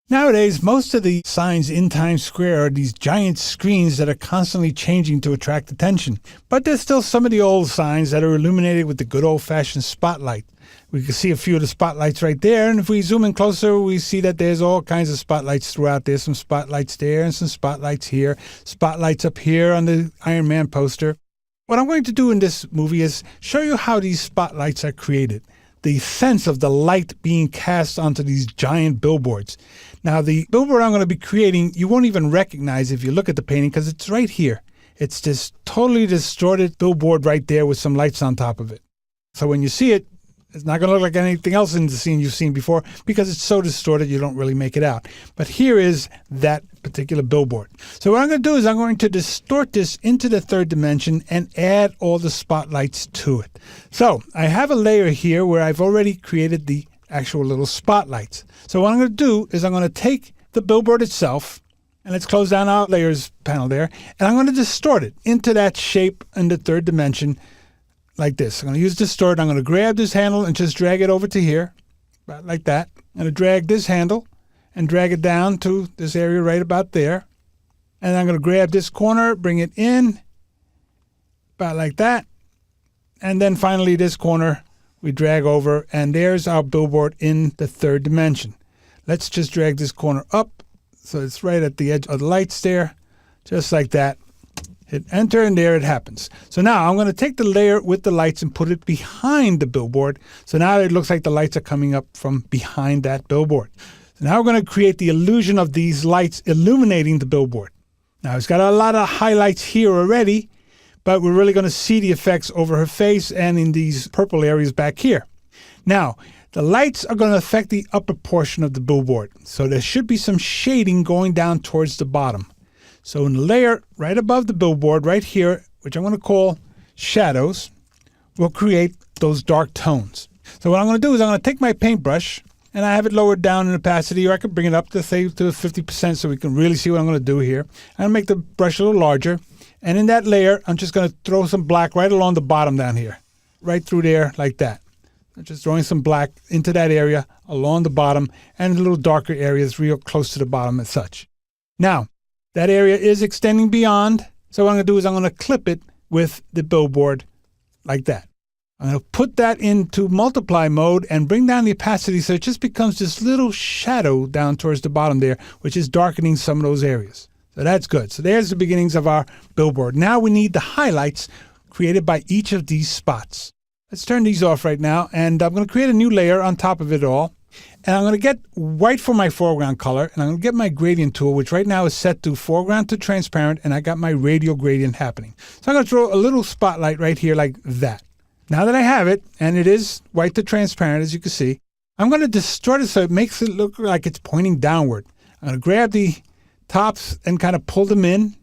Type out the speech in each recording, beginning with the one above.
Nowadays, most of the signs in Times Square are these giant screens that are constantly changing to attract attention. But there's still some of the old signs that are illuminated with the good old-fashioned spotlight. We can see a few of the spotlights right there, and if we zoom in closer, we see that there's all kinds of spotlights throughout. There's some spotlights there and some spotlights here, spotlights up here on the Iron Man poster. What I'm going to do in this movie is show you how these spotlights are created, the sense of the light being cast onto these giant billboards. Now, the billboard I'm going to be creating, you won't even recognize if you look at the painting because it's right here. It's this totally distorted billboard right there with some lights on top of it. So when you see it, it's not going to look like anything else in the scene you've seen before because it's so distorted you don't really make it out. But here is that particular billboard. So what I'm going to do is I'm going to distort this into the third dimension and add all the spotlights to it. So I have a layer here where I've already created the actual little spotlights. So what I'm going to do is I'm going to take the billboard itself, and let's close down our layers panel there, and I'm going to distort it into that shape in the third dimension like this. I'm going to use distort. I'm going to grab this handle and just drag it over to here, about like that. I'm going to drag this handle and drag it down to this area right about there. And I'm going to grab this corner, bring it in, about like that. And then finally this corner we drag over, and there's our billboard in the third dimension. Let's just drag this corner up so it's right at the edge of the lights there, just like that. Hit enter, and there it happens. So now I'm going to take the layer with the lights and put it behind the billboard. So now it looks like the lights are coming up from behind that billboard. So now we're going to create the illusion of these lights illuminating the billboard. Now it's got a lot of highlights here already, but we're really going to see the effects over her face and in these purple areas back here. Now, the lights are going to affect the upper portion of the billboard. So there should be some shading going down towards the bottom. So in the layer right above the billboard, right here, which I'm going to call shadows, we'll create those dark tones. So what I'm going to do is I'm going to take my paintbrush, and I have it lowered down in opacity, or I could bring it up to, say, to 50% so we can really see what I'm going to do here. I'm going to make the brush a little larger, and in that layer, I'm just going to throw some black right along the bottom down here, right through there like that. I'm just throwing some black into that area along the bottom, and the little darker areas real close to the bottom and such. Now, that area is extending beyond, so what I'm going to do is I'm going to clip it with the billboard like that. I'm going to put that into multiply mode and bring down the opacity so it just becomes this little shadow down towards the bottom there, which is darkening some of those areas. So that's good. So there's the beginnings of our billboard. Now we need the highlights created by each of these spots. Let's turn these off right now, and I'm going to create a new layer on top of it all. And I'm going to get white for my foreground color, and I'm going to get my gradient tool, which right now is set to foreground to transparent, and I got my radial gradient happening. So I'm going to throw a little spotlight right here like that. Now that I have it, and it is white to transparent, as you can see, I'm going to distort it so it makes it look like it's pointing downward. I'm going to grab the tops and kind of pull them in,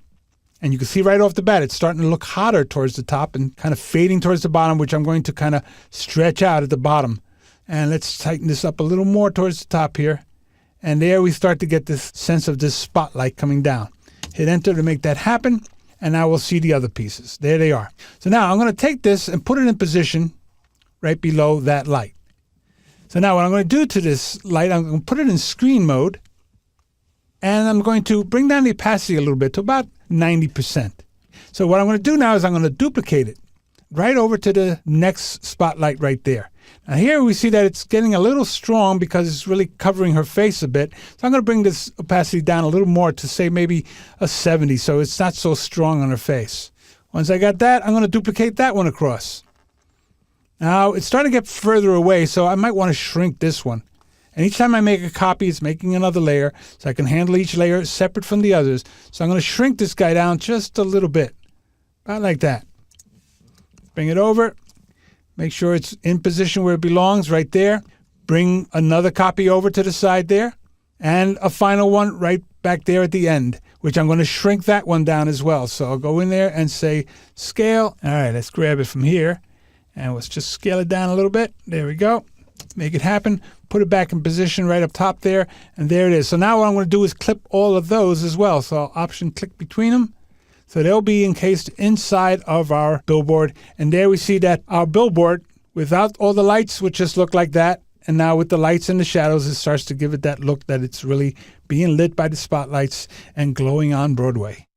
and you can see right off the bat it's starting to look hotter towards the top and kind of fading towards the bottom, which I'm going to kind of stretch out at the bottom. And let's tighten this up a little more towards the top here. And there we start to get this sense of this spotlight coming down. Hit enter to make that happen. And now we'll see the other pieces. There they are. So now I'm going to take this and put it in position right below that light. So now what I'm going to do to this light, I'm going to put it in screen mode. And I'm going to bring down the opacity a little bit to about 90%. So what I'm going to do now is I'm going to duplicate it right over to the next spotlight right there. Now here we see that it's getting a little strong because it's really covering her face a bit. So I'm going to bring this opacity down a little more to say maybe a 70 so it's not so strong on her face. Once I got that, I'm going to duplicate that one across. Now it's starting to get further away, so I might want to shrink this one. And each time I make a copy, it's making another layer, so I can handle each layer separate from the others. So I'm going to shrink this guy down just a little bit, about like that. Bring it over. Make sure it's in position where it belongs, right there. Bring another copy over to the side there. And a final one right back there at the end, which I'm going to shrink that one down as well. So I'll go in there and say scale. All right, let's grab it from here. And let's just scale it down a little bit. There we go. Make it happen. Put it back in position right up top there. And there it is. So now what I'm going to do is clip all of those as well. So I'll option click between them. So they'll be encased inside of our billboard. And there we see that our billboard, without all the lights, would just look like that. And now with the lights and the shadows, it starts to give it that look that it's really being lit by the spotlights and glowing on Broadway.